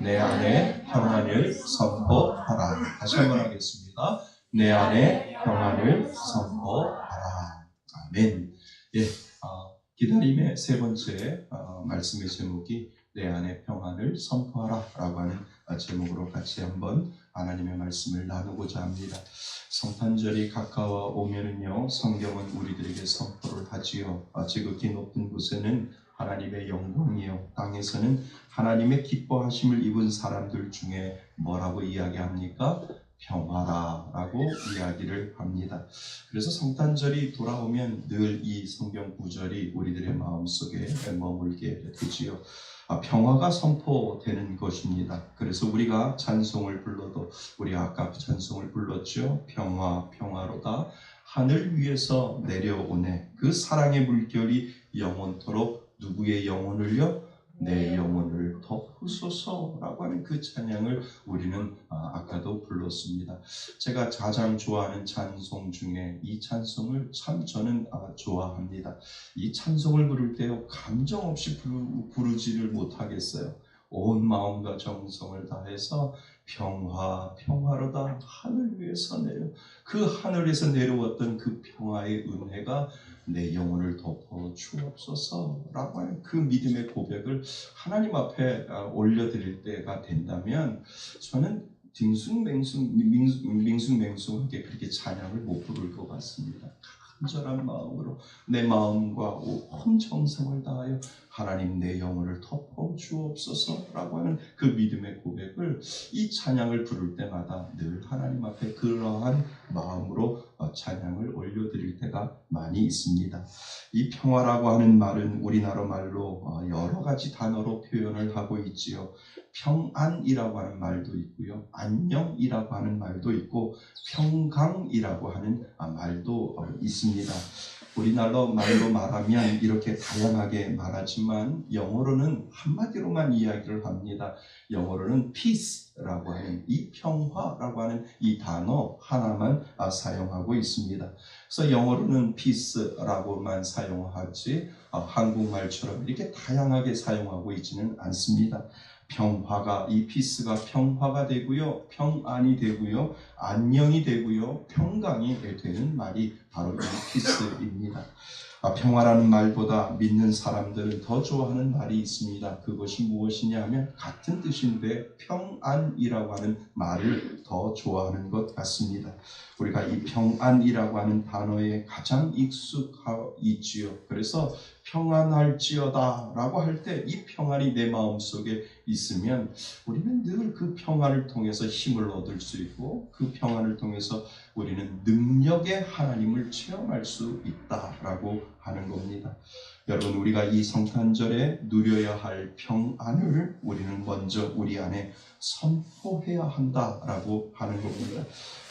내 안에 평안을 선포하라. 다시 한번 하겠습니다. 내 안에 평안을 선포하라. 아멘. 예, 기다림의 세 번째 말씀의 제목이 내 안에 평안을 선포하라 라고 하는 제목으로 같이 한번 하나님의 말씀을 나누고자 합니다. 성탄절이 가까워 오면은요, 성경은 우리들에게 선포를 하지요. 지극히 높은 곳에는 하나님의 영광이요, 땅에서는 하나님의 기뻐하심을 입은 사람들 중에 뭐라고 이야기합니까? 평화라라고 이야기를 합니다. 그래서 성탄절이 돌아오면 늘 이 성경 구절이 우리들의 마음속에 머물게 되지요. 평화가 선포되는 것입니다. 그래서 우리가 찬송을 불러도, 우리 아까 찬송을 불렀죠. 평화 평화로다 하늘 위에서 내려오네. 그 사랑의 물결이 영원토록 누구의 영혼을요? 내 영혼을 덮으소서라고 하는 그 찬양을 우리는 아까도 불렀습니다. 제가 가장 좋아하는 찬송 중에 이 찬송을 참 저는 좋아합니다. 이 찬송을 부를 때요, 감정 없이 부르지를 못하겠어요. 온 마음과 정성을 다해서 평화 평화로다 하늘 위에서 내려, 그 하늘에서 내려왔던 그 평화의 은혜가 내 영혼을 덮어 주옵소서라고 하는 그 믿음의 고백을 하나님 앞에 올려드릴 때가 된다면, 저는 밍숭맹숭하게 그렇게 찬양을 못 부를 것 같습니다. 간절한 마음으로 내 마음과 온 정성을 다하여 하나님 내 영혼을 덮어 주옵소서라고 하는 그 믿음의 고백을, 이 찬양을 부를 때마다 늘 하나님 앞에 그러한 마음으로 찬양을 올려드릴 때가 많이 있습니다. 이 평화라고 하는 말은 우리나라 말로 여러 가지 단어로 표현을 하고 있지요. 평안이라고 하는 말도 있고요, 안녕이라고 하는 말도 있고, 평강이라고 하는 말도 있습니다. 우리나라 말로 말하면 이렇게 다양하게 말하지만 영어로는 한마디로만 이야기를 합니다. 영어로는 peace라고 하는, 이 평화라고 하는 이 단어 하나만 사용하고 있습니다. 그래서 영어로는 peace라고만 사용하지 한국말처럼 이렇게 다양하게 사용하고 있지는 않습니다. 평화가, 이 피스가 평화가 되고요, 평안이 되고요, 안녕이 되고요, 평강이 되는 말이 바로 이 피스입니다. 평화라는 말보다 믿는 사람들은 더 좋아하는 말이 있습니다. 그것이 무엇이냐 하면 같은 뜻인데 평안이라고 하는 말을 더 좋아하는 것 같습니다. 우리가 이 평안이라고 하는 단어에 가장 익숙하지요. 그래서 평안할지어다 라고 할 때 이 평안이 내 마음속에 있으면 우리는 늘 그 평안을 통해서 힘을 얻을 수 있고, 그 평안을 통해서 우리는 능력의 하나님을 체험할 수 있다라고 하는 겁니다. 여러분, 우리가 이 성탄절에 누려야 할 평안을 우리는 먼저 우리 안에 선포해야 한다라고 하는 겁니다.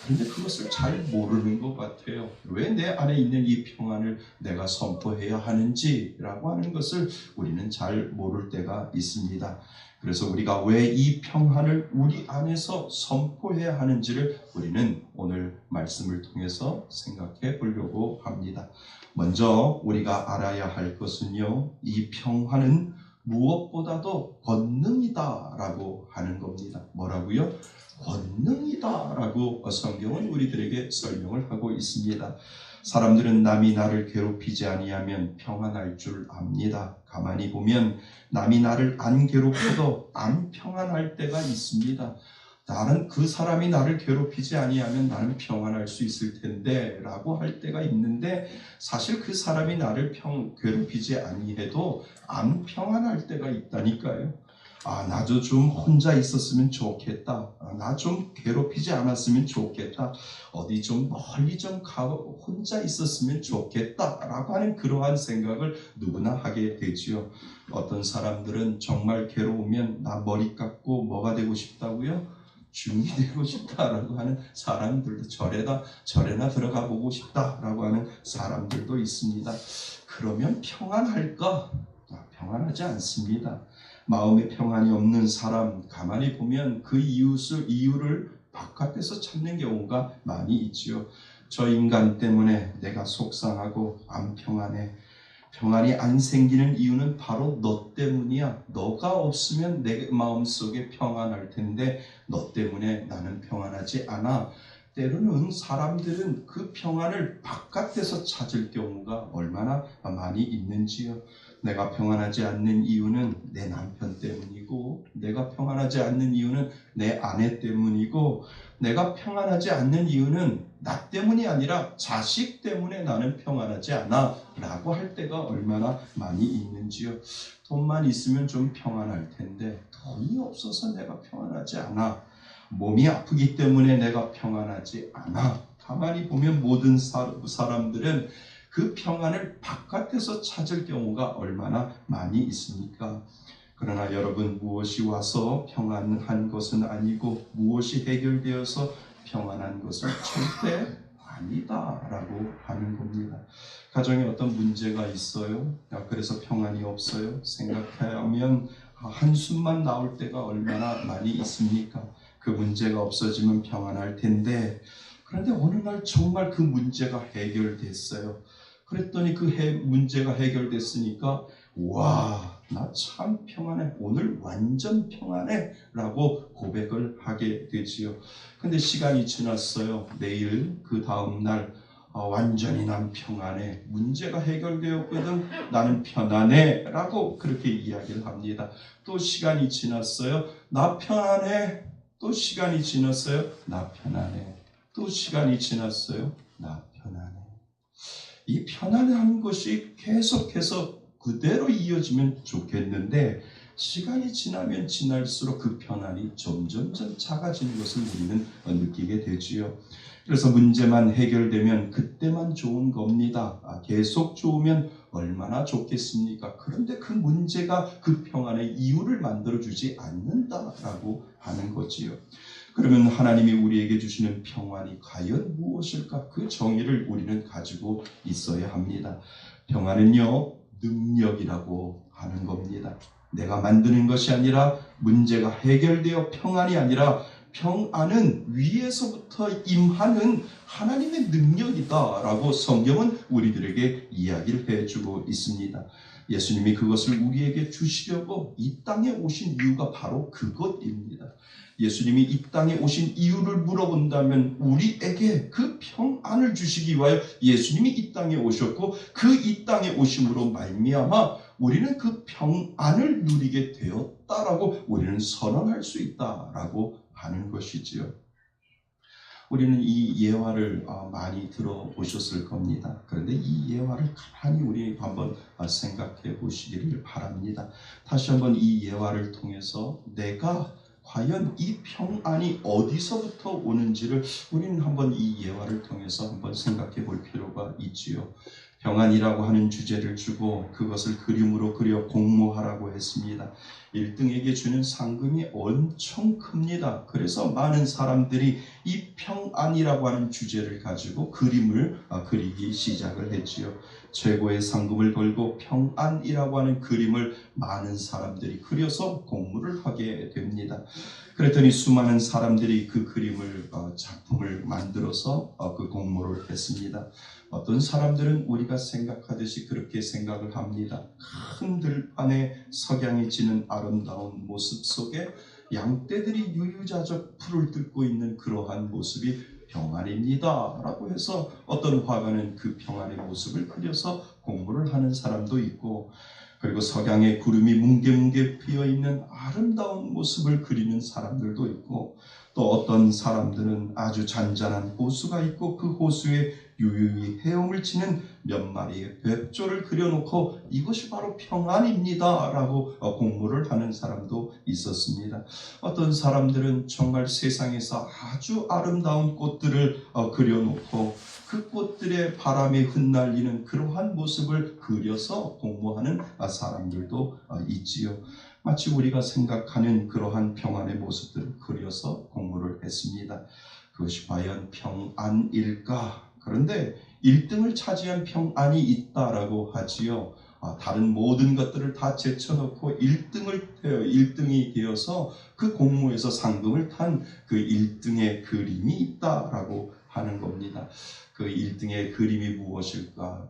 그런데 그것을 잘 모르는 것 같아요. 왜 내 안에 있는 이 평안을 내가 선포해야 하는지라고 하는 것을 우리는 잘 모를 때가 있습니다. 그래서 우리가 왜 이 평안을 우리 안에서 선포해야 하는지를 우리는 오늘 말씀을 통해서 생각해 보려고 합니다. 먼저 우리가 알아야 할 것은요, 이 평안은 무엇보다도 권능이다라고 하는 겁니다. 뭐라고요? 권능이다라고 성경은 우리들에게 설명을 하고 있습니다. 사람들은 남이 나를 괴롭히지 아니하면 평안할 줄 압니다. 가만히 보면 남이 나를 안 괴롭혀도 안 평안할 때가 있습니다. 나는 그 사람이 나를 괴롭히지 아니하면 나는 평안할 수 있을 텐데 라고 할 때가 있는데, 사실 그 사람이 나를 괴롭히지 아니해도 안 평안할 때가 있다니까요. 나도 좀 혼자 있었으면 좋겠다. 나 좀 괴롭히지 않았으면 좋겠다. 어디 좀 멀리 좀 가고 혼자 있었으면 좋겠다 라고 하는 그러한 생각을 누구나 하게 되지요. 어떤 사람들은 정말 괴로우면 나 머리 깎고 뭐가 되고 싶다고요? 주인이 되고 싶다라고 하는 사람들도, 절에나 들어가 보고 싶다라고 하는 사람들도 있습니다. 그러면 평안할까? 평안하지 않습니다. 마음의 평안이 없는 사람, 가만히 보면 그 이유를 바깥에서 찾는 경우가 많이 있지요. 저 인간 때문에 내가 속상하고 안 평안해. 평안이 안 생기는 이유는 바로 너 때문이야. 너가 없으면 내 마음속에 평안할 텐데 너 때문에 나는 평안하지 않아. 때로는 사람들은 그 평안을 바깥에서 찾을 경우가 얼마나 많이 있는지요. 내가 평안하지 않는 이유는 내 남편 때문이고, 내가 평안하지 않는 이유는 내 아내 때문이고, 내가 평안하지 않는 이유는 나 때문이 아니라 자식 때문에 나는 평안하지 않아 라고 할 때가 얼마나 많이 있는지요. 돈만 있으면 좀 평안할 텐데 돈이 없어서 내가 평안하지 않아. 몸이 아프기 때문에 내가 평안하지 않아. 가만히 보면 모든 사람들은 그 평안을 바깥에서 찾을 경우가 얼마나 많이 있습니까? 그러나 여러분, 무엇이 와서 평안한 것은 아니고 무엇이 해결되어서 평안한 것은 절대 아니다라고 하는 겁니다. 가정에 어떤 문제가 있어요. 그래서 평안이 없어요. 생각하면 한숨만 나올 때가 얼마나 많이 있습니까? 그 문제가 없어지면 평안할 텐데, 그런데 어느 날 정말 그 문제가 해결됐어요. 그랬더니 그 문제가 해결됐으니까 와, 나 참 평안해. 오늘 완전 평안해. 라고 고백을 하게 되지요. 근데 시간이 지났어요. 내일 그 다음날 완전히 난 평안해. 문제가 해결되었거든. 나는 편안해. 라고 그렇게 이야기를 합니다. 또 시간이 지났어요. 나 편안해. 또 시간이 지났어요. 나 편안해. 또 시간이 지났어요. 나 편안해. 이 편안한 것이 계속해서 그대로 이어지면 좋겠는데 시간이 지나면 지날수록 그 편안이 점점 작아지는 것을 우리는 느끼게 되지요. 그래서 문제만 해결되면 그때만 좋은 겁니다. 계속 좋으면 얼마나 좋겠습니까? 그런데 그 문제가 그 평안의 이유를 만들어주지 않는다라고 하는 거지요. 그러면 하나님이 우리에게 주시는 평안이 과연 무엇일까? 그 정의를 우리는 가지고 있어야 합니다. 평안은요, 능력이라고 하는 겁니다. 내가 만드는 것이 아니라 문제가 해결되어 평안이 아니라 평안은 위에서부터 임하는 하나님의 능력이다라고 성경은 우리들에게 이야기를 해주고 있습니다. 예수님이 그것을 우리에게 주시려고 이 땅에 오신 이유가 바로 그것입니다. 예수님이 이 땅에 오신 이유를 물어본다면 우리에게 그 평안을 주시기 위하여 예수님이 이 땅에 오셨고 그 이 땅에 오심으로 말미암아 우리는 그 평안을 누리게 되었다라고 우리는 선언할 수 있다라고 하는 것이지요. 우리는 이 예화를 많이 들어보셨을 겁니다. 그런데 이 예화를 가만히 우리 한번 생각해 보시기를 바랍니다. 다시 한번 이 예화를 통해서 내가 과연 이 평안이 어디서부터 오는지를 우리는 한번 이 예화를 통해서 한번 생각해 볼 필요가 있지요. 평안이라고 하는 주제를 주고 그것을 그림으로 그려 공모하라고 했습니다. 1등에게 주는 상금이 엄청 큽니다. 그래서 많은 사람들이 이 평안이라고 하는 주제를 가지고 그림을 그리기 시작을 했지요. 최고의 상금을 걸고 평안이라고 하는 그림을 많은 사람들이 그려서 공모를 하게 됩니다. 그랬더니 수많은 사람들이 그 그림을 작품을 만들어서 그 공모를 했습니다. 어떤 사람들은 우리가 생각하듯이 그렇게 생각을 합니다. 큰 들판에 석양이 지는 아름다운 모습 속에 양떼들이 유유자적 풀을 뜯고 있는 그러한 모습이 평안입니다 라고 해서 어떤 화가는 그 평안의 모습을 그려서 공부를 하는 사람도 있고, 그리고 석양에 구름이 뭉게뭉게 피어있는 아름다운 모습을 그리는 사람들도 있고, 또 어떤 사람들은 아주 잔잔한 호수가 있고 그 호수에 유유히 헤엄을 치는 몇 마리의 벽조를 그려놓고 이것이 바로 평안입니다 라고 공모를 하는 사람도 있었습니다. 어떤 사람들은 정말 세상에서 아주 아름다운 꽃들을 그려놓고 그 꽃들의 바람에 흩날리는 그러한 모습을 그려서 공모하는 사람들도 있지요. 마치 우리가 생각하는 그러한 평안의 모습들을 그려서 공모를 했습니다. 그것이 과연 평안일까? 그런데 1등을 차지한 평안이 있다라고 하지요. 다른 모든 것들을 다 제쳐놓고 1등이 되어서 그 공모에서 상금을 탄 그 1등의 그림이 있다라고 하는 겁니다. 그 1등의 그림이 무엇일까?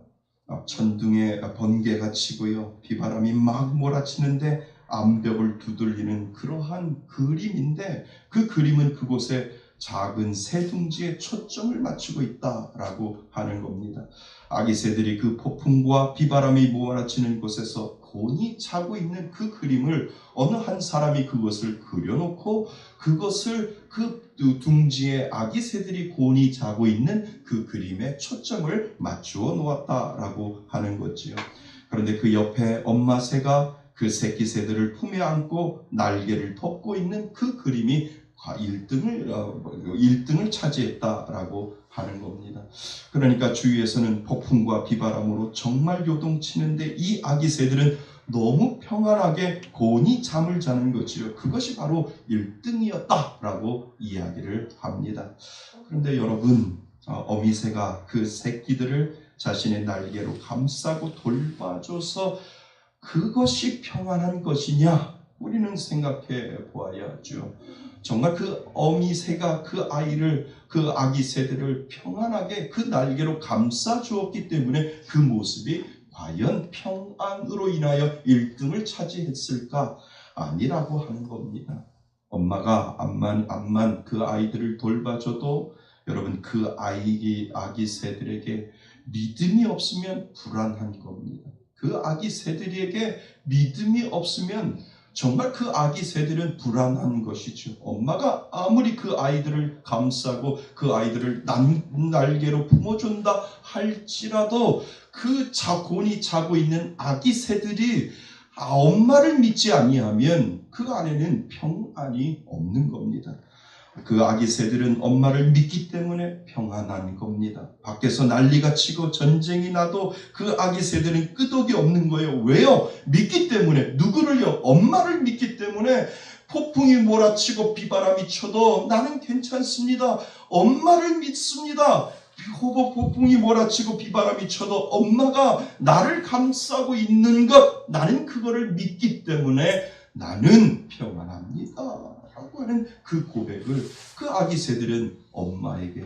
천둥에 번개가 치고요, 비바람이 막 몰아치는데 암벽을 두들리는 그러한 그림인데, 그 그림은 그곳에 작은 새 둥지에 초점을 맞추고 있다라고 하는 겁니다. 아기 새들이 그 폭풍과 비바람이 몰아치는 곳에서 곤히 자고 있는 그 그림을 어느 한 사람이 그것을 그려놓고, 그것을 그 둥지에 아기 새들이 곤히 자고 있는 그 그림에 초점을 맞추어 놓았다라고 하는 거지요. 그런데 그 옆에 엄마 새가 그 새끼 새들을 품에 안고 날개를 덮고 있는 그 그림이 1등을 차지했다라고 하는 겁니다. 그러니까 주위에서는 폭풍과 비바람으로 정말 요동치는데 이 아기 새들은 너무 평안하게 곤히 잠을 자는 거지요. 그것이 바로 1등이었다라고 이야기를 합니다. 그런데 여러분, 어미새가 그 새끼들을 자신의 날개로 감싸고 돌봐줘서 그것이 평안한 것이냐? 우리는 생각해 보아야죠. 정말 그 어미새가 그 아기 새들을 평안하게 그 날개로 감싸 주었기 때문에 그 모습이 과연 평안으로 인하여 1등을 차지했을까? 아니라고 하는 겁니다. 엄마가 암만 그 아이들을 돌봐줘도 여러분, 그 아기 새들에게 믿음이 없으면 불안한 겁니다. 그 아기 새들에게 믿음이 없으면 정말 그 아기 새들은 불안한 것이죠. 엄마가 아무리 그 아이들을 감싸고 그 아이들을 날개로 품어준다 할지라도 그 곤히 자고 있는 아기 새들이 엄마를 믿지 아니하면 그 안에는 평안이 없는 겁니다. 그 아기 새들은 엄마를 믿기 때문에 평안한 겁니다. 밖에서 난리가 치고 전쟁이 나도 그 아기 새들은 끄덕이 없는 거예요. 왜요? 믿기 때문에. 누구를요? 엄마를 믿기 때문에. 폭풍이 몰아치고 비바람이 쳐도 나는 괜찮습니다. 엄마를 믿습니다. 폭풍이 몰아치고 비바람이 쳐도 엄마가 나를 감싸고 있는 것, 나는 그거를 믿기 때문에 나는 평안합니다 라고 하는 그 고백을 그 아기 새들은 엄마에게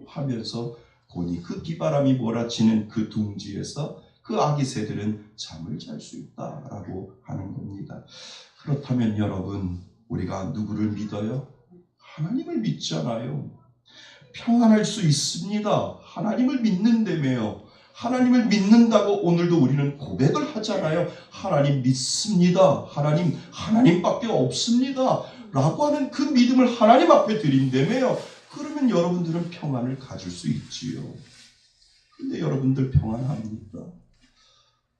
하면서 곤히 그 비바람이 몰아치는 그 둥지에서 그 아기 새들은 잠을 잘 수 있다라고 하는 겁니다. 그렇다면 여러분, 우리가 누구를 믿어요? 하나님을 믿잖아요. 평안할 수 있습니다. 하나님을 믿는다며요. 하나님을 믿는다고 오늘도 우리는 고백을 하잖아요. 하나님 믿습니다. 하나님밖에 없습니다. 라고 하는 그 믿음을 하나님 앞에 드린다며요. 그러면 여러분들은 평안을 가질 수 있지요. 근데 여러분들 평안합니까?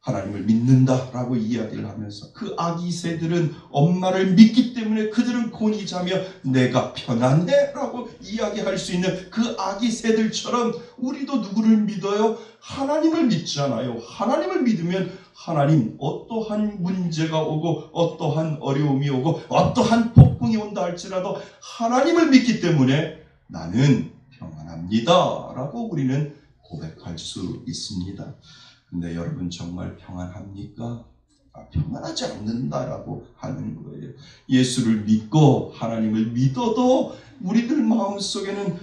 하나님을 믿는다라고 이야기를 하면서 그 아기 새들은 엄마를 믿기 때문에 그들은 곤히 자며 내가 편안해 라고 이야기할 수 있는 그 아기 새들처럼 우리도 누구를 믿어요? 하나님을 믿잖아요. 하나님을 믿으면 하나님, 어떠한 문제가 오고 어떠한 어려움이 오고 어떠한 폭풍이 온다 할지라도 하나님을 믿기 때문에 나는 평안합니다 라고 우리는 고백할 수 있습니다. 근데 여러분, 정말 평안합니까? 평안하지 않는다라고 하는 거예요. 예수를 믿고 하나님을 믿어도 우리들 마음속에는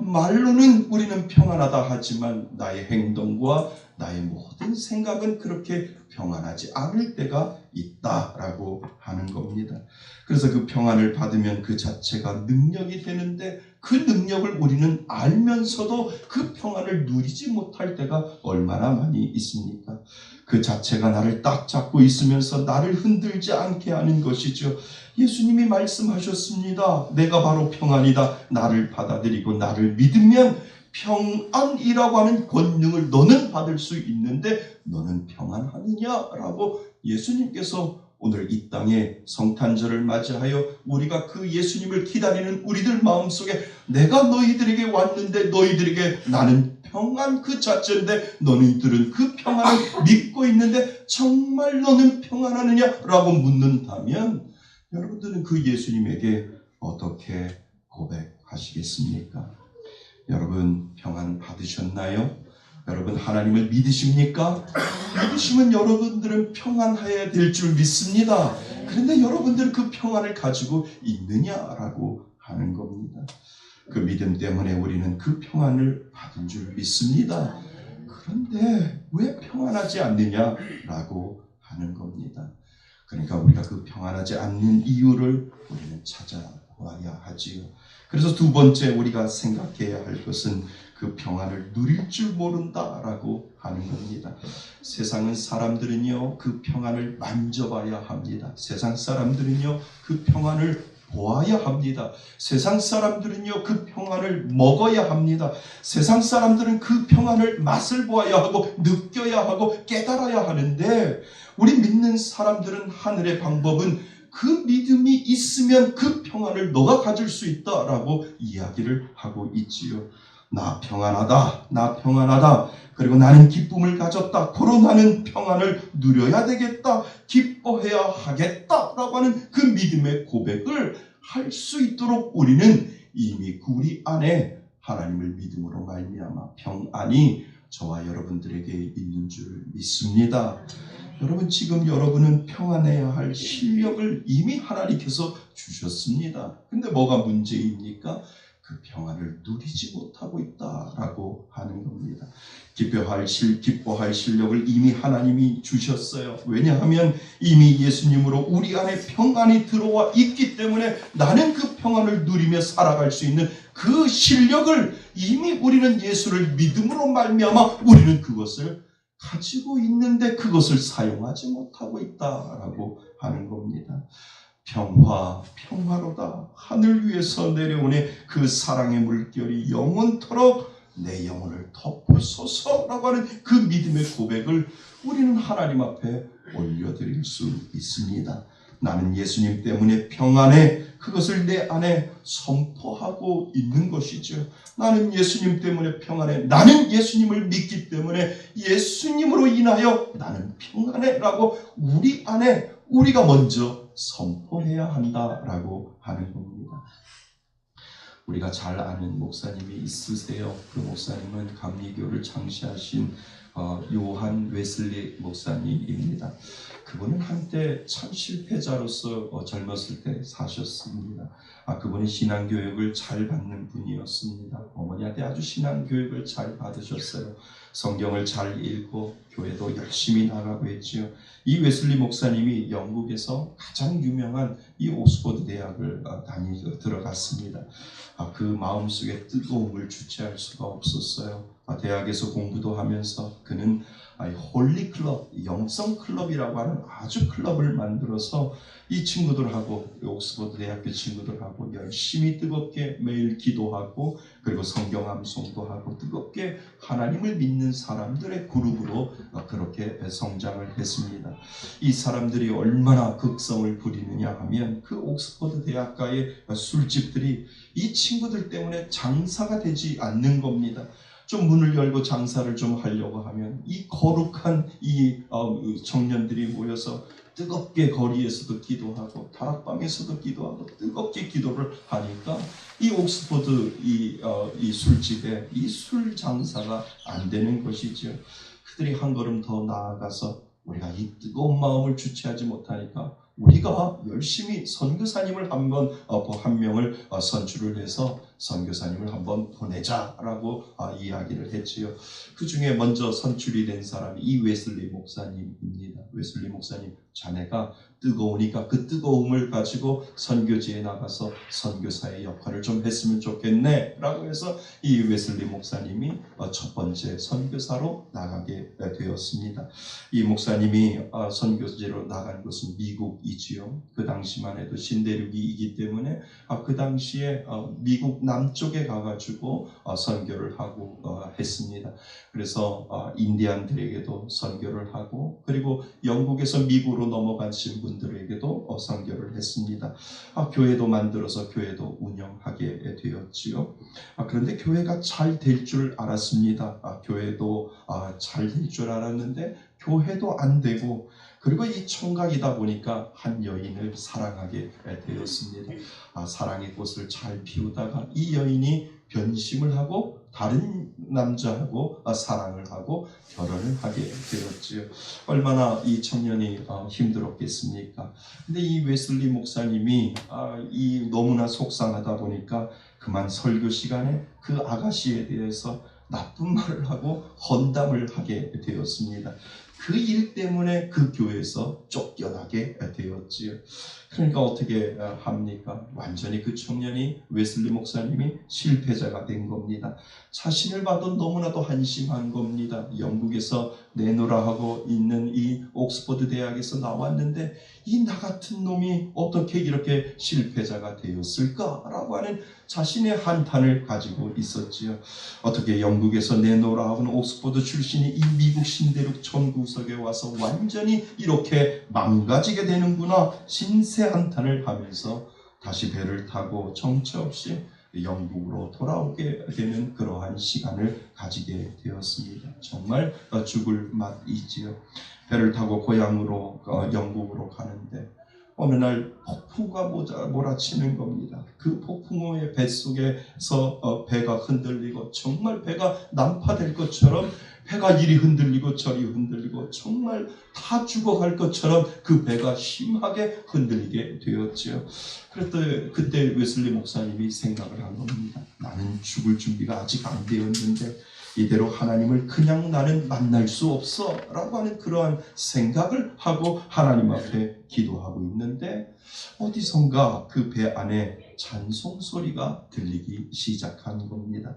말로는 우리는 평안하다 하지만 나의 행동과 나의 모든 생각은 그렇게 평안하지 않을 때가 있다라고 하는 겁니다. 그래서 그 평안을 받으면 그 자체가 능력이 되는데 그 능력을 우리는 알면서도 그 평안을 누리지 못할 때가 얼마나 많이 있습니까? 그 자체가 나를 딱 잡고 있으면서 나를 흔들지 않게 하는 것이죠. 예수님이 말씀하셨습니다. 내가 바로 평안이다. 나를 받아들이고 나를 믿으면 평안이라고 하는 권능을 너는 받을 수 있는데 너는 평안하느냐라고 예수님께서 오늘 이 땅에 성탄절을 맞이하여 우리가 그 예수님을 기다리는 우리들 마음속에 내가 너희들에게 왔는데 너희들에게 나는 평안 그 자체인데 너희들은 그 평안을 믿고 있는데 정말 너는 평안하느냐라고 묻는다면 여러분들은 그 예수님에게 어떻게 고백하시겠습니까? 여러분, 평안 받으셨나요? 여러분, 하나님을 믿으십니까? 믿으시면 여러분들은 평안해야 될 줄 믿습니다. 그런데 여러분들은 그 평안을 가지고 있느냐라고 하는 겁니다. 그 믿음 때문에 우리는 그 평안을 받은 줄 믿습니다. 그런데 왜 평안하지 않느냐라고 하는 겁니다. 그러니까 우리가 그 평안하지 않는 이유를 우리는 찾아와야 하지요. 그래서 두 번째 우리가 생각해야 할 것은 그 평안을 누릴 줄 모른다라고 하는 겁니다. 세상은 사람들은요, 그 평안을 만져봐야 합니다. 세상 사람들은요, 그 평안을 보아야 합니다. 세상 사람들은요, 그 평안을 먹어야 합니다. 세상 사람들은 그 평안을 맛을 보아야 하고 느껴야 하고 깨달아야 하는데, 우리 믿는 사람들은 하늘의 방법은 그 믿음이 있으면 그 평안을 너가 가질 수 있다라고 이야기를 하고 있지요. 나 평안하다, 나 평안하다, 그리고 나는 기쁨을 가졌다, 고로 나는 평안을 누려야 되겠다, 기뻐해야 하겠다라고 하는 그 믿음의 고백을 할 수 있도록 우리는 이미 우리 안에 하나님을 믿음으로 말미암아 평안이 저와 여러분들에게 있는 줄 믿습니다. 여러분, 지금 여러분은 평안해야 할 실력을 이미 하나님께서 주셨습니다. 근데 뭐가 문제입니까? 그 평안을 누리지 못하고 있다라고 하는 겁니다. 기뻐할 실력을 이미 하나님이 주셨어요. 왜냐하면 이미 예수님으로 우리 안에 평안이 들어와 있기 때문에 나는 그 평안을 누리며 살아갈 수 있는 그 실력을 이미 우리는 예수를 믿음으로 말미암아 우리는 그것을 가지고 있는데 그것을 사용하지 못하고 있다라고 하는 겁니다. 평화로다. 하늘 위에서 내려오는 그 사랑의 물결이 영원토록 내 영혼을 덮으소서라고 하는 그 믿음의 고백을 우리는 하나님 앞에 올려드릴 수 있습니다. 나는 예수님 때문에 평안해. 그것을 내 안에 선포하고 있는 것이죠. 나는 예수님 때문에 평안해. 나는 예수님을 믿기 때문에 예수님으로 인하여 나는 평안해 라고 우리 안에 우리가 먼저 선포해야 한다라고 하는 겁니다. 우리가 잘 아는 목사님이 있으세요. 그 목사님은 감리교를 창시하신 요한 웨슬리 목사님입니다. 그분은 한때 참 실패자로서 젊었을 때 사셨습니다. 그분이 신앙교육을 잘 받는 분이었습니다. 어머니한테 아주 신앙교육을 잘 받으셨어요. 성경을 잘 읽고 교회도 열심히 나가고 했지요. 이 웨슬리 목사님이 영국에서 가장 유명한 이 옥스퍼드 대학을 들어갔습니다. 그 마음속에 뜨거움을 주체할 수가 없었어요. 대학에서 공부도 하면서 그는 홀리 클럽, 영성 클럽이라고 하는 아주 클럽을 만들어서 이 친구들하고, 옥스퍼드 대학교 친구들하고 열심히 뜨겁게 매일 기도하고 그리고 성경 암송도 하고 뜨겁게 하나님을 믿는 사람들의 그룹으로 그렇게 성장을 했습니다. 이 사람들이 얼마나 극성을 부리느냐 하면 그 옥스퍼드 대학가의 술집들이 이 친구들 때문에 장사가 되지 않는 겁니다. 좀 문을 열고 장사를 좀 하려고 하면 이 거룩한 이 청년들이 모여서 뜨겁게 거리에서도 기도하고 다락방에서도 기도하고 뜨겁게 기도를 하니까 이 옥스퍼드 이 술집에 이 술 장사가 안 되는 것이죠. 그들이 한 걸음 더 나아가서 우리가 이 뜨거운 마음을 주체하지 못하니까 우리가 열심히 선교사님을 한 명을 선출을 해서 선교사님을 한번 보내자라고 이야기를 했지요. 그 중에 먼저 선출이 된 사람이 이 웨슬리 목사님입니다. 웨슬리 목사님, 자네가 뜨거우니까 그 뜨거움을 가지고 선교지에 나가서 선교사의 역할을 좀 했으면 좋겠네 라고 해서 이 웨슬리 목사님이 첫 번째 선교사로 나가게 되었습니다. 이 목사님이 선교지로 나간 것은 미국이지요. 그 당시만 해도 신대륙이기 때문에 그 당시에 미국 남쪽에 가가지고 선교를 하고 했습니다. 그래서 인디안들에게도 선교를 하고 그리고 영국에서 미국으로 넘어가신 분들에게도 선교를 했습니다. 교회도 만들어서 교회도 운영하게 되었지요. 그런데 교회가 잘 될 줄 알았습니다. 교회도 잘 될 줄 알았는데 교회도 안 되고 그리고 이 총각이다 보니까 한 여인을 사랑하게 되었습니다. 사랑의 꽃을 잘 피우다가 이 여인이 변심을 하고 다른 남자하고 사랑을 하고 결혼을 하게 되었지요. 얼마나 이 청년이 힘들었겠습니까? 근데 이 웨슬리 목사님이 너무나 속상하다 보니까 그만 설교 시간에 그 아가씨에 대해서 나쁜 말을 하고 헌담을 하게 되었습니다. 그 일 때문에 그 교회에서 쫓겨나게 되었지요. 그러니까 어떻게 합니까? 완전히 그 청년이, 웨슬리 목사님이 실패자가 된 겁니다. 자신을 봐도 너무나도 한심한 겁니다. 영국에서 내노라 하고 있는 이 옥스퍼드 대학에서 나왔는데 이 나 같은 놈이 어떻게 이렇게 실패자가 되었을까라고 하는 자신의 한탄을 가지고 있었지요. 어떻게 영국에서 내노라 하고는 옥스퍼드 출신이 이 미국 신대륙 천구석에 와서 완전히 이렇게 망가지게 되는구나, 신세 한탄을 하면서 다시 배를 타고 정처 없이 영국으로 돌아오게 되는 그러한 시간을 가지게 되었습니다. 정말 죽을 맛이지요. 배를 타고 고향으로 영국으로 가는데 어느 날 폭풍우가 몰아치는 겁니다. 그 폭풍우의 뱃속에서 배가 흔들리고 정말 배가 난파될 것처럼, 배가 이리 흔들리고 저리 흔들리고 정말 다 죽어갈 것처럼 그 배가 심하게 흔들리게 되었지요. 그때 웨슬리 목사님이 생각을 한 겁니다. 나는 죽을 준비가 아직 안 되었는데 이대로 하나님을 그냥 나는 만날 수 없어 라고 하는 그러한 생각을 하고 하나님 앞에 기도하고 있는데 어디선가 그 배 안에 찬송 소리가 들리기 시작한 겁니다.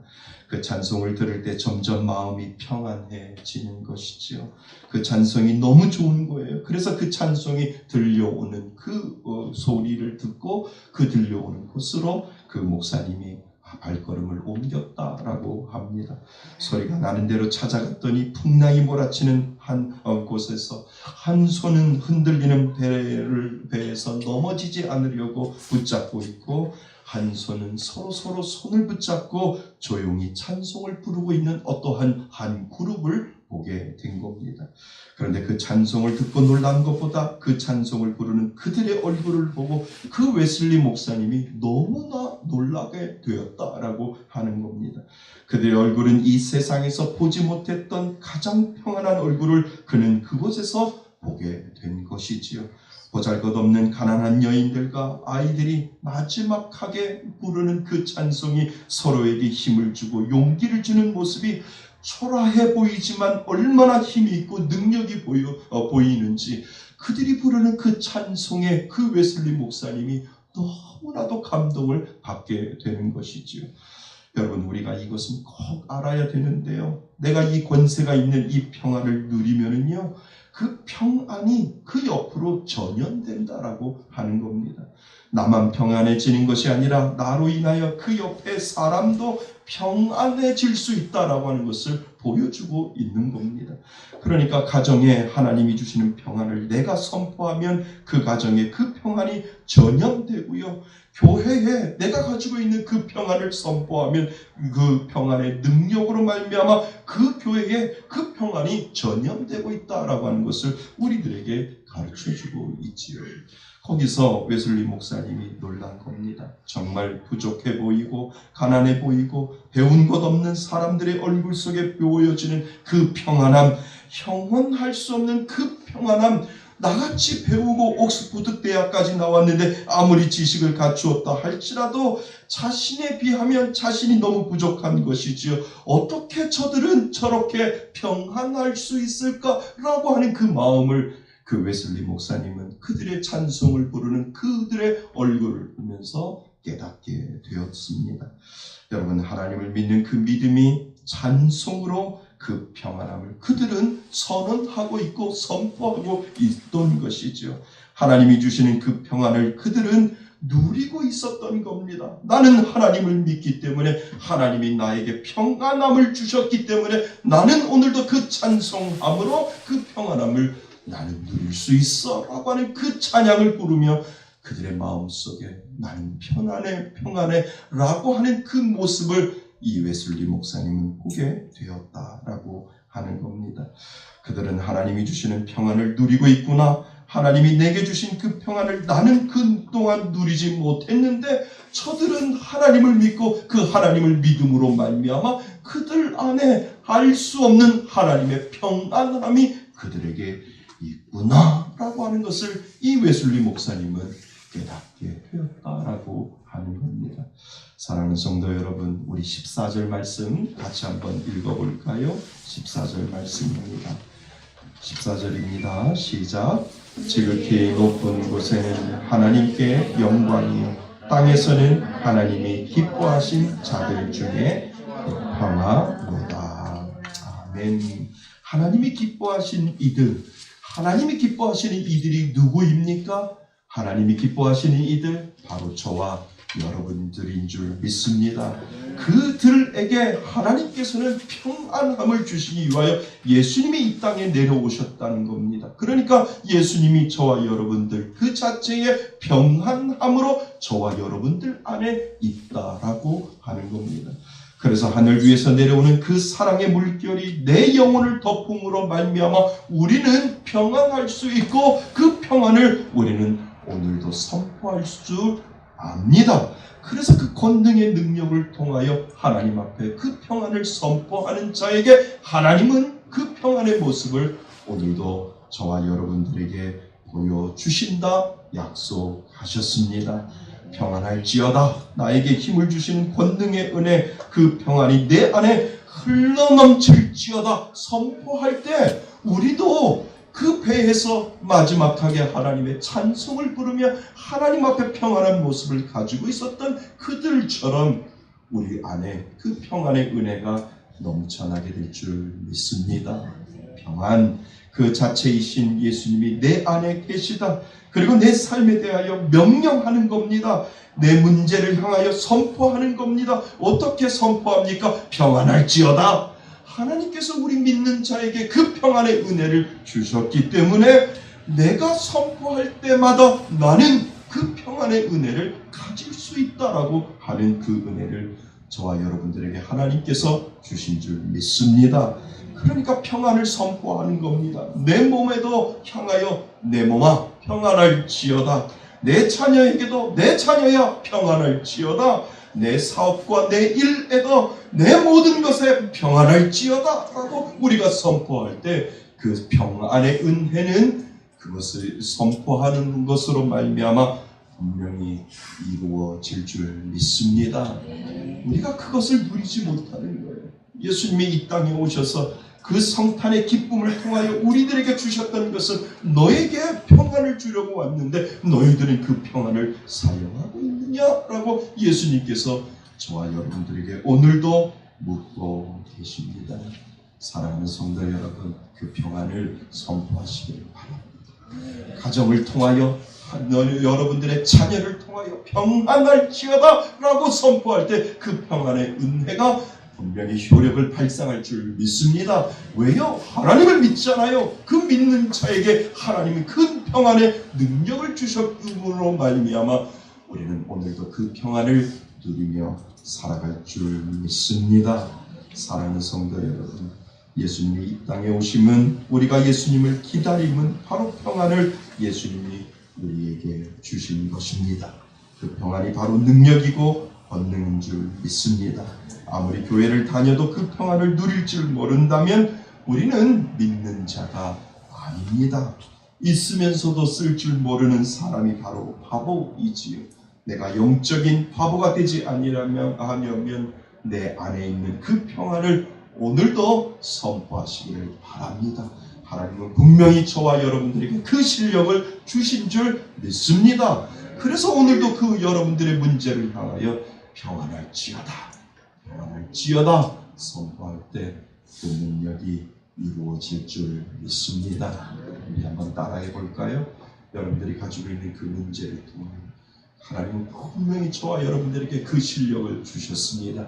그 찬송을 들을 때 점점 마음이 평안해지는 것이지요. 그 찬송이 너무 좋은 거예요. 그래서 그 찬송이 들려오는 그 소리를 듣고 그 들려오는 곳으로 그 목사님이 발걸음을 옮겼다라고 합니다. 소리가 나는 대로 찾아갔더니 풍랑이 몰아치는 한 곳에서 한 손은 흔들리는 배에서 넘어지지 않으려고 붙잡고 있고 한 손은 서로 손을 붙잡고 조용히 찬송을 부르고 있는 어떠한 한 그룹을 보게 된 겁니다. 그런데 그 찬송을 듣고 놀란 것보다 그 찬송을 부르는 그들의 얼굴을 보고 그 웨슬리 목사님이 너무나 놀라게 되었다라고 하는 겁니다. 그들의 얼굴은 이 세상에서 보지 못했던 가장 평안한 얼굴을 그는 그곳에서 보게 된 것이지요. 보잘것없는 가난한 여인들과 아이들이 마지막하게 부르는 그 찬송이 서로에게 힘을 주고 용기를 주는 모습이 초라해 보이지만 얼마나 힘이 있고 능력이 보이는지, 그들이 부르는 그 찬송에 그 웨슬리 목사님이 너무나도 감동을 받게 되는 것이지요. 여러분, 우리가 이것은 꼭 알아야 되는데요. 내가 이 권세가 있는 이 평안을 누리면은요, 그 평안이 그 옆으로 전염된다라고 하는 겁니다. 나만 평안해지는 것이 아니라 나로 인하여 그 옆에 사람도 평안해질 수 있다라고 하는 것을 보여주고 있는 겁니다. 그러니까 가정에 하나님이 주시는 평안을 내가 선포하면 그 가정에 그 평안이 전염되고요. 교회에 내가 가지고 있는 그 평안을 선포하면 그 평안의 능력으로 말미암아 그 교회에 그 평안이 전염되고 있다라고 하는 것을 우리들에게 가르쳐주고 있지요. 거기서 웨슬리 목사님이 놀란 겁니다. 정말 부족해 보이고 가난해 보이고 배운 것 없는 사람들의 얼굴 속에 보여지는 그 평안함, 형언할 수 없는 그 평안함, 나같이 배우고 옥스퍼드 대학까지 나왔는데 아무리 지식을 갖추었다 할지라도 자신에 비하면 자신이 너무 부족한 것이지요. 어떻게 저들은 저렇게 평안할 수 있을까라고 하는 그 마음을 그 웨슬리 목사님은 그들의 찬송을 부르는 그들의 얼굴을 보면서 깨닫게 되었습니다. 여러분, 하나님을 믿는 그 믿음이 찬송으로 그 평안함을 그들은 선언하고 있고 선포하고 있던 것이죠. 하나님이 주시는 그 평안을 그들은 누리고 있었던 겁니다. 나는 하나님을 믿기 때문에 하나님이 나에게 평안함을 주셨기 때문에 나는 오늘도 그 찬송함으로 그 평안함을 나는 누릴 수 있어 라고 하는 그 찬양을 부르며 그들의 마음속에 나는 평안해 라고 하는 그 모습을 이 웨슬리 목사님은 보게 되었다라고 하는 겁니다. 그들은 하나님이 주시는 평안을 누리고 있구나, 하나님이 내게 주신 그 평안을 나는 그동안 누리지 못했는데 저들은 하나님을 믿고 그 하나님을 믿음으로 말미암아 그들 안에 알 수 없는 하나님의 평안함이 그들에게 있구나 라고 하는 것을 이 웨슬리 목사님은 깨닫게 되었다라고 하는 겁니다. 사랑하는 사랑하는 성도 여러분, 우리 14절 말씀 같이 한번 읽어볼까요? 14절 말씀입니다. 14절입니다. 시작. 지극히 높은 곳에는 하나님께 영광이요, 땅에서는 하나님이 기뻐하신 자들 중에 평화로다. 아멘. 하나님이 기뻐하신 이들, 하나님이 기뻐하시는 이들이 누구입니까? 하나님이 기뻐하시는 이들, 바로 저와 여러분들인 줄 믿습니다. 그들에게 하나님께서는 평안함을 주시기 위하여 예수님이 이 땅에 내려오셨다는 겁니다. 그러니까 예수님이 저와 여러분들 그 자체의 평안함으로 저와 여러분들 안에 있다라고 하는 겁니다. 그래서 하늘 위에서 내려오는 그 사랑의 물결이 내 영혼을 덮음으로 말미암아 우리는 평안할 수 있고, 그 평안을 우리는 오늘도 선포할 수 압니다. 그래서 그 권능의 능력을 통하여 하나님 앞에 그 평안을 선포하는 자에게 하나님은 그 평안의 모습을 오늘도 저와 여러분들에게 보여주신다 약속하셨습니다. 평안할지어다. 나에게 힘을 주시는 권능의 은혜, 그 평안이 내 안에 흘러넘칠지어다 선포할 때 우리도 그 배에서 마지막하게 하나님의 찬송을 부르며 하나님 앞에 평안한 모습을 가지고 있었던 그들처럼 우리 안에 그 평안의 은혜가 넘쳐나게 될 줄 믿습니다. 평안, 그 자체이신 예수님이 내 안에 계시다. 그리고 내 삶에 대하여 명령하는 겁니다. 내 문제를 향하여 선포하는 겁니다. 어떻게 선포합니까? 평안할지어다. 하나님께서 우리 믿는 자에게 그 평안의 은혜를 주셨기 때문에 내가 선포할 때마다 나는 그 평안의 은혜를 가질 수 있다라고 하는 그 은혜를 저와 여러분들에게 하나님께서 주신 줄 믿습니다. 그러니까 평안을 선포하는 겁니다. 내 몸에도 향하여 내 몸아 평안할지어다. 내 자녀에게도 내 자녀야 평안할지어다. 내 사업과 내 일에도 내 모든 것에 평안할지어다 라고 우리가 선포할 때 그 평안의 은혜는 그것을 선포하는 것으로 말미암아 분명히 이루어질 줄 믿습니다. 우리가 그것을 누리지 못하는 거예요. 예수님이 이 땅에 오셔서 그 성탄의 기쁨을 통하여 우리들에게 주셨던 것은 너에게 평안을 주려고 왔는데 너희들은 그 평안을 사용하고 있느냐라고 예수님께서 저와 여러분들에게 오늘도 묻고 계십니다. 사랑하는 성도 여러분, 그 평안을 선포하시기를 바랍니다. 가정을 통하여 여러분들의 자녀를 통하여 평안할지어다 라고 선포할 때 그 평안의 은혜가 분명히 효력을 발생할 줄 믿습니다. 왜요? 하나님을 믿잖아요. 그 믿는 자에게 하나님은 큰 평안의 능력을 주셨음으로 말미암아 우리는 오늘도 그 평안을 누리며 살아갈 줄 믿습니다. 사랑하는 성도 여러분, 예수님이 이 땅에 오심은, 우리가 예수님을 기다림은 바로 평안을 예수님이 우리에게 주신 것입니다. 그 평안이 바로 능력이고 권능인 줄 믿습니다. 아무리 교회를 다녀도 그 평안을 누릴 줄 모른다면 우리는 믿는 자가 아닙니다. 있으면서도 쓸 줄 모르는 사람이 바로 바보이지요. 내가 영적인 바보가 되지 아니하면 내 안에 있는 그 평안을 오늘도 선포하시기를 바랍니다. 하나님은 분명히 저와 여러분들에게 그 실력을 주신 줄 믿습니다. 그래서 오늘도 그 여러분들의 문제를 향하여 평안할지어다, 평안할지어다 선포할 때 그 능력이 이루어질 줄 믿습니다. 우리 한번 따라해 볼까요? 여러분들이 가지고 있는 그 문제를 통해 하나님은 분명히 저와 여러분들에게 그 실력을 주셨습니다.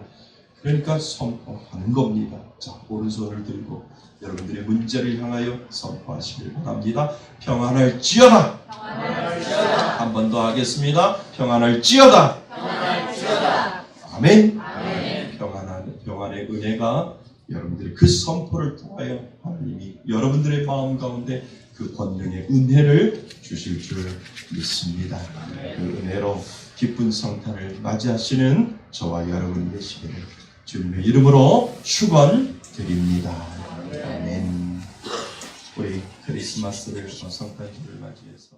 그러니까 선포하는 겁니다. 자, 오른손을 들고 여러분들의 문제를 향하여 선포하시길 바랍니다. 평안할지어다. 평안할지어다. 한 번 더 하겠습니다. 평안할지어다. 평안할지어다. 아멘. 아멘. 평안의 은혜가 여러분들의 그 선포를 통하여 하나님이 여러분들의 마음 가운데 그 권능의 은혜를 주실 줄 믿습니다. 그 은혜로 기쁜 성탄을 맞이하시는 저와 여러분 되시기를 주님의 이름으로 축원드립니다. 아멘. 우리 크리스마스를 성탄절을 맞이해서